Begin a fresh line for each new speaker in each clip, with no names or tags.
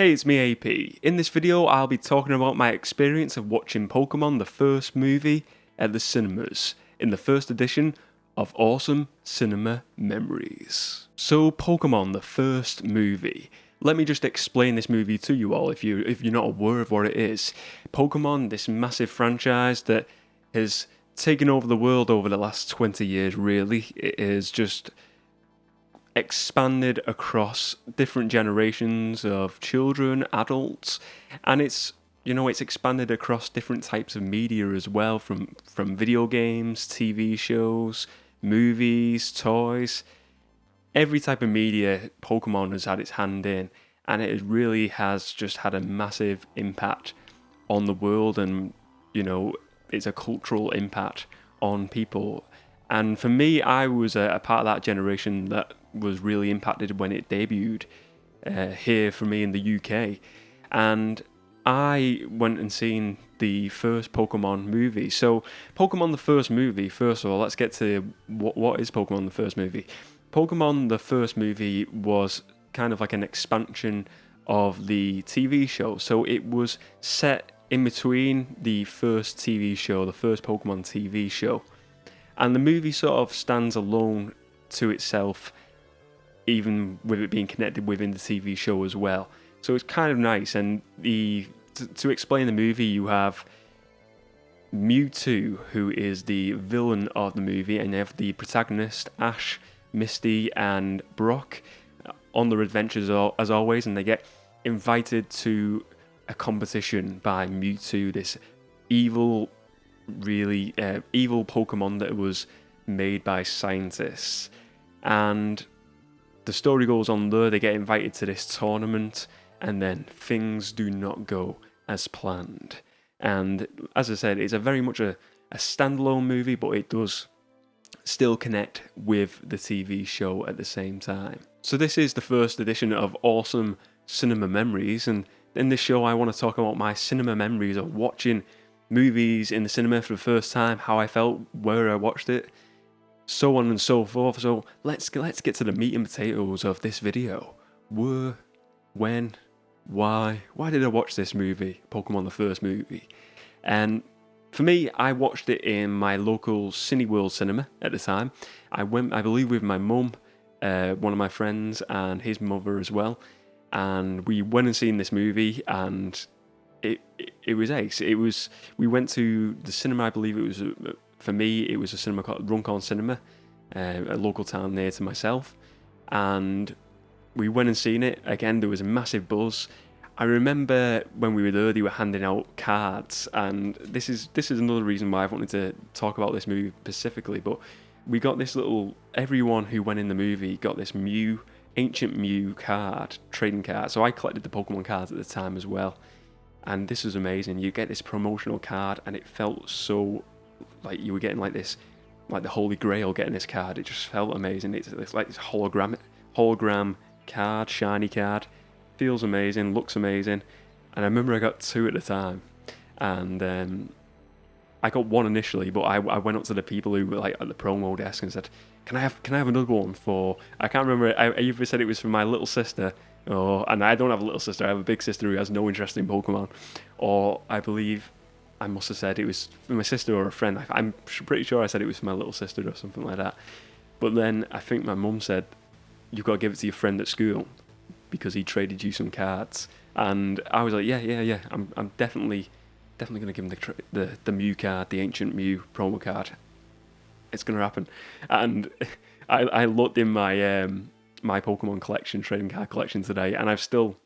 Hey, it's me AP. In this video, I'll be talking about my experience of watching Pokémon The First Movie at the cinemas in the first edition of Awesome Cinema Memories. So, Pokémon The First Movie. Let me just explain this movie to you all if you're not aware of what it is. Pokémon, this massive franchise that has taken over the world over the last 20 years, really. It is just expanded across different generations of children, adults, and it's expanded across different types of media as well, from video games, TV shows, movies, toys. Every type of media Pokemon has had its hand in, and it really has just had a massive impact on the world, and it's a cultural impact on people. And for me, I was a part of that generation that was really impacted when it debuted here for me in the UK. And I went and seen the first Pokemon movie. So, Pokemon The First Movie, first of all, let's get to what is Pokemon The First Movie. Pokemon The First Movie was kind of like an expansion of the TV show. So it was set in between the first TV show, the first Pokemon TV show. And the movie sort of stands alone to itself, even with it being connected within the TV show as well. So it's kind of nice. And to explain the movie, you have Mewtwo, who is the villain of the movie, and you have the protagonist, Ash, Misty, and Brock, on their adventures as always, and they get invited to a competition by Mewtwo, this evil Pokemon that was made by scientists. And the story goes on there, they get invited to this tournament, and then things do not go as planned. And as I said, it's a very much a standalone movie, but it does still connect with the TV show at the same time. So this is the first edition of Awesome Cinema Memories, and in this show I want to talk about my cinema memories of watching movies in the cinema for the first time, how I felt, where I watched it, so on and so forth. So let's get to the meat and potatoes of this video. Where, when, why did I watch this movie, Pokemon The First Movie? And for me, I watched it in my local Cineworld cinema at the time. I went, I believe, with my mum, one of my friends, and his mother as well. And we went and seen this movie, and it was ace. We went to the cinema. I believe it was for me. It was a cinema called Runcorn Cinema, a local town near to myself, and we went and seen it. Again, there was a massive buzz. I remember when we were there, they were handing out cards, and this is another reason why I wanted to talk about this movie specifically. But we got this everyone who went in the movie got this Ancient Mew card, trading card. So I collected the Pokemon cards at the time as well. And this was amazing. You get this promotional card, and it felt so like you were getting like this, like the Holy Grail getting this card. It just felt amazing. It's like this hologram card, shiny card. Feels amazing, looks amazing. And I remember I got two at the time. And I got one initially, but I went up to the people who were like at the promo desk and said, Can I have another one for, I can't remember, I either said it was for my little sister, and I don't have a little sister, I have a big sister who has no interest in Pokemon, or I believe I must have said it was for my sister or a friend. I'm pretty sure I said it was for my little sister or something like that. But then I think my mum said, you've got to give it to your friend at school because he traded you some cards. And I was like, yeah, I'm definitely going to give him the Mew card, the Ancient Mew promo card. It's going to happen. And I looked in my my Pokemon collection, trading card collection today, and I've still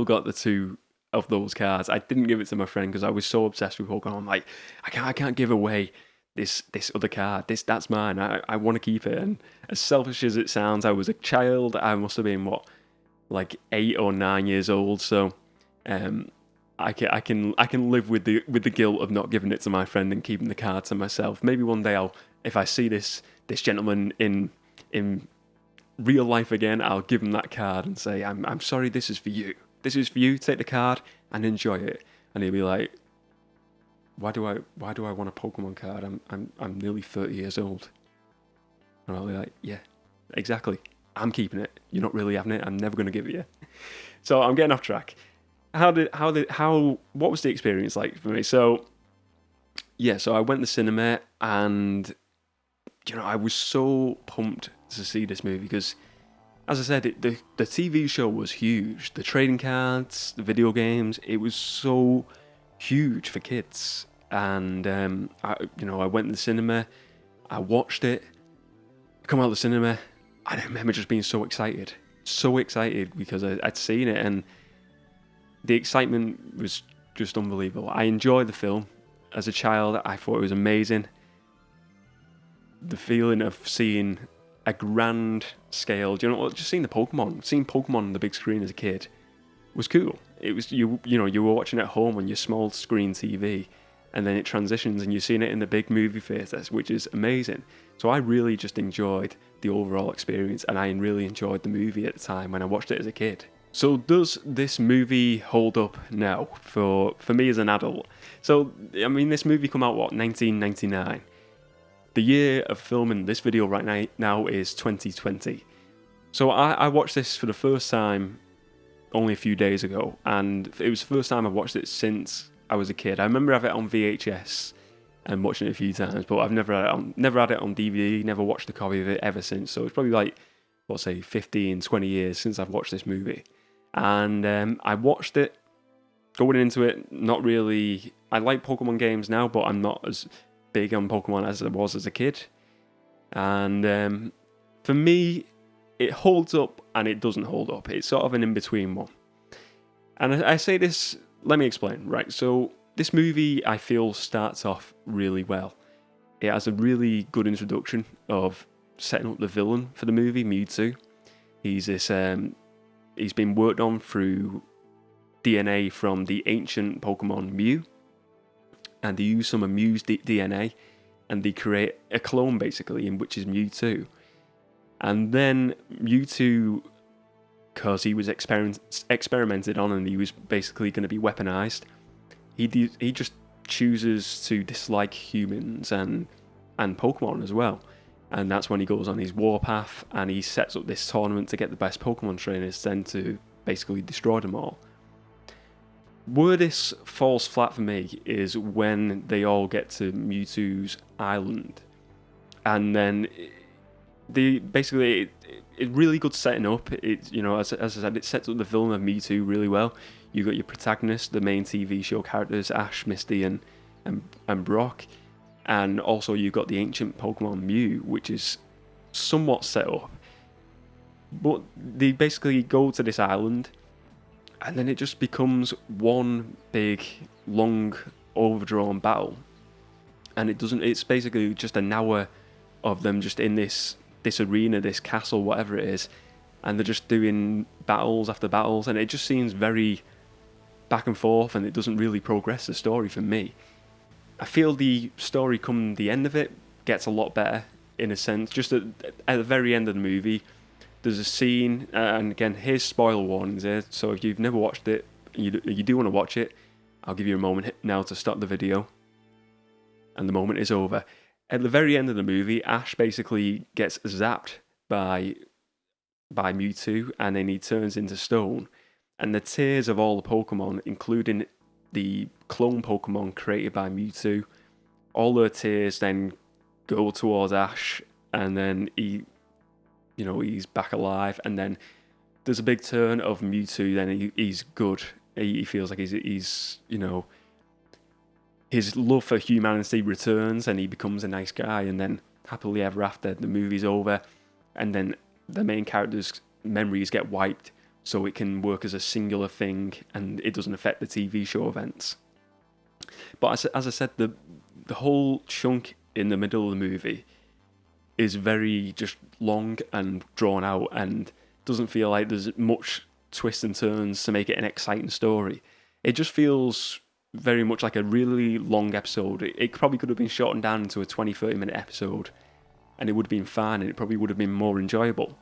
got the two of those cards. I didn't give it to my friend because I was so obsessed with Pokemon. I'm like, I can't give away this other card. That's mine. I want to keep it. And as selfish as it sounds, I was a child. I must have been like 8 or 9 years old. So I can live with the guilt of not giving it to my friend and keeping the card to myself. Maybe one day if I see this gentleman in real life again, I'll give him that card and say, I'm sorry, this is for you. This is for you. Take the card and enjoy it. And he'll be like, why do I want a Pokemon card? I'm nearly 30 years old. And I'll be like, yeah, exactly. I'm keeping it. You're not really having it. I'm never going to give it you. So I'm getting off track. What was the experience like for me? So yeah, so I went to the cinema, and I was so pumped to see this movie because, as I said, the TV show was huge. The trading cards, the video games, it was so huge for kids. And I went to the cinema, I watched it, come out of the cinema, I remember just being so excited because I'd seen it, and the excitement was just unbelievable. I enjoyed the film. As a child, I thought it was amazing. The feeling of seeing a grand scale, just seeing Pokemon on the big screen as a kid was cool. It was you were watching at home on your small screen TV, and then it transitions and you're seeing it in the big movie theaters, which is amazing. So I really just enjoyed the overall experience, and I really enjoyed the movie at the time when I watched it as a kid. So does this movie hold up now for me as an adult? So, I mean, this movie come out, 1999? The year of filming this video right now is 2020. So I watched this for the first time only a few days ago, and it was the first time I've watched it since I was a kid. I remember having it on VHS and watching it a few times, but I've never had it on DVD, never watched a copy of it ever since. So it's probably like, 15, 20 years since I've watched this movie. And I watched it, going into it, not really... I like Pokemon games now, but I'm not as big on Pokemon as I was as a kid. And for me, it holds up and it doesn't hold up. It's sort of an in-between one. And I say this, let me explain. Right, so this movie, I feel, starts off really well. It has a really good introduction of setting up the villain for the movie, Mewtwo. He's been worked on through DNA from the ancient Pokemon Mew, and they use some of Mew's DNA, and they create a clone basically, in which is Mewtwo. And then Mewtwo, because he was experimented on and he was basically going to be weaponized, he just chooses to dislike humans and Pokemon as well. And that's when he goes on his warpath, and he sets up this tournament to get the best Pokemon trainers, then to basically destroy them all. Where this falls flat for me is when they all get to Mewtwo's island, and then it's really good setting up. It as I said, it sets up the villain of Mewtwo really well. You got your protagonist, the main TV show characters, Ash, Misty, and Brock. And also you've got the ancient Pokemon Mew, which is somewhat set up. But they basically go to this island, and then it just becomes one big, long, overdrawn battle. And it's basically just an hour of them just in this arena, this castle, whatever it is. And they're just doing battles after battles, and it just seems very back and forth, and it doesn't really progress the story for me. I feel the story come the end of it gets a lot better, in a sense. Just at the very end of the movie, there's a scene, and again, here's spoiler warnings here, so if you've never watched it, you do want to watch it, I'll give you a moment now to stop the video, and the moment is over. At the very end of the movie, Ash basically gets zapped by Mewtwo, and then he turns into stone, and the tears of all the Pokemon, including the clone Pokemon created by Mewtwo, all their tears then go towards Ash, and then he's back alive, and then there's a big turn of Mewtwo, then he's good. He feels like he's his love for humanity returns, and he becomes a nice guy, and then happily ever after, the movie's over, and then the main character's memories get wiped, so it can work as a singular thing, and it doesn't affect the TV show events. But as I said, the whole chunk in the middle of the movie is very just long and drawn out, and doesn't feel like there's much twists and turns to make it an exciting story. It just feels very much like a really long episode. It probably could have been shortened down into a 20-30 minute episode, and it would have been fine, and it probably would have been more enjoyable.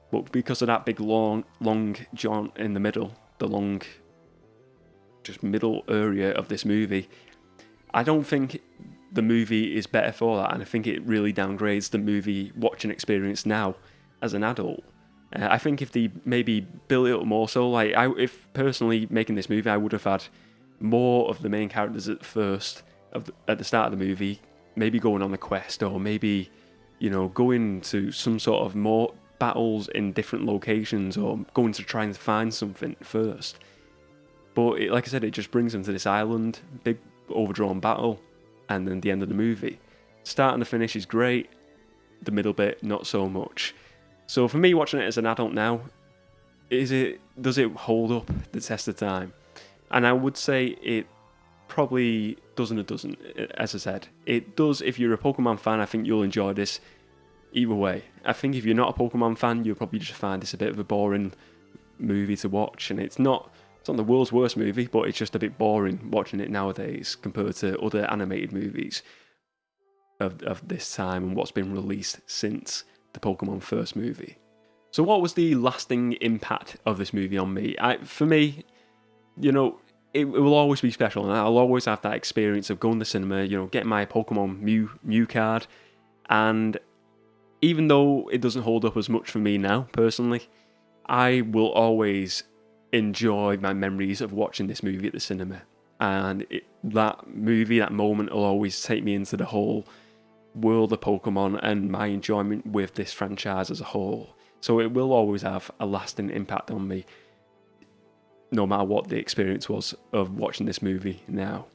But because of that big long jaunt in the middle, the long just middle area of this movie, I don't think the movie is better for that, and I think it really downgrades the movie watching experience now as an adult. I think if they maybe built it up more so, like if personally making this movie, I would have had more of the main characters at the start of the movie, maybe going on the quest, or maybe, you know, going to some sort of more battles in different locations, or going to try and find something first. But like I said, it just brings them to this island, big overdrawn battle, and then the end of the movie. Start and the finish is great, the middle bit not so much. So for me, watching it as an adult now, does it hold up the test of time? And I would say it probably doesn't. It doesn't. As I said, it does. If you're a Pokemon fan, I think you'll enjoy this. Either way, I think if you're not a Pokemon fan, you'll probably just find this a bit of a boring movie to watch, and it's not the world's worst movie, but it's just a bit boring watching it nowadays compared to other animated movies of this time and what's been released since the Pokémon First movie. So what was the lasting impact of this movie on me? For me, you know, it will always be special, and I'll always have that experience of going to the cinema, you know, getting my Pokemon Mew card, and even though it doesn't hold up as much for me now, personally, I will always enjoy my memories of watching this movie at the cinema. And that moment will always take me into the whole world of Pokemon and my enjoyment with this franchise as a whole. So it will always have a lasting impact on me, no matter what the experience was of watching this movie now.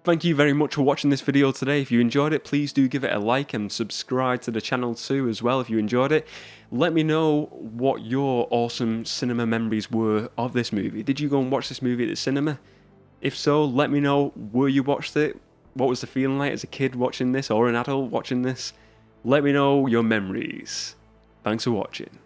Thank you very much for watching this video today. If you enjoyed it, please do give it a like and subscribe to the channel too as well if you enjoyed it. Let me know what your awesome cinema memories were of this movie. Did you go and watch this movie at the cinema? If so, let me know where you watched it. What was the feeling like as a kid watching this or an adult watching this? Let me know your memories. Thanks for watching.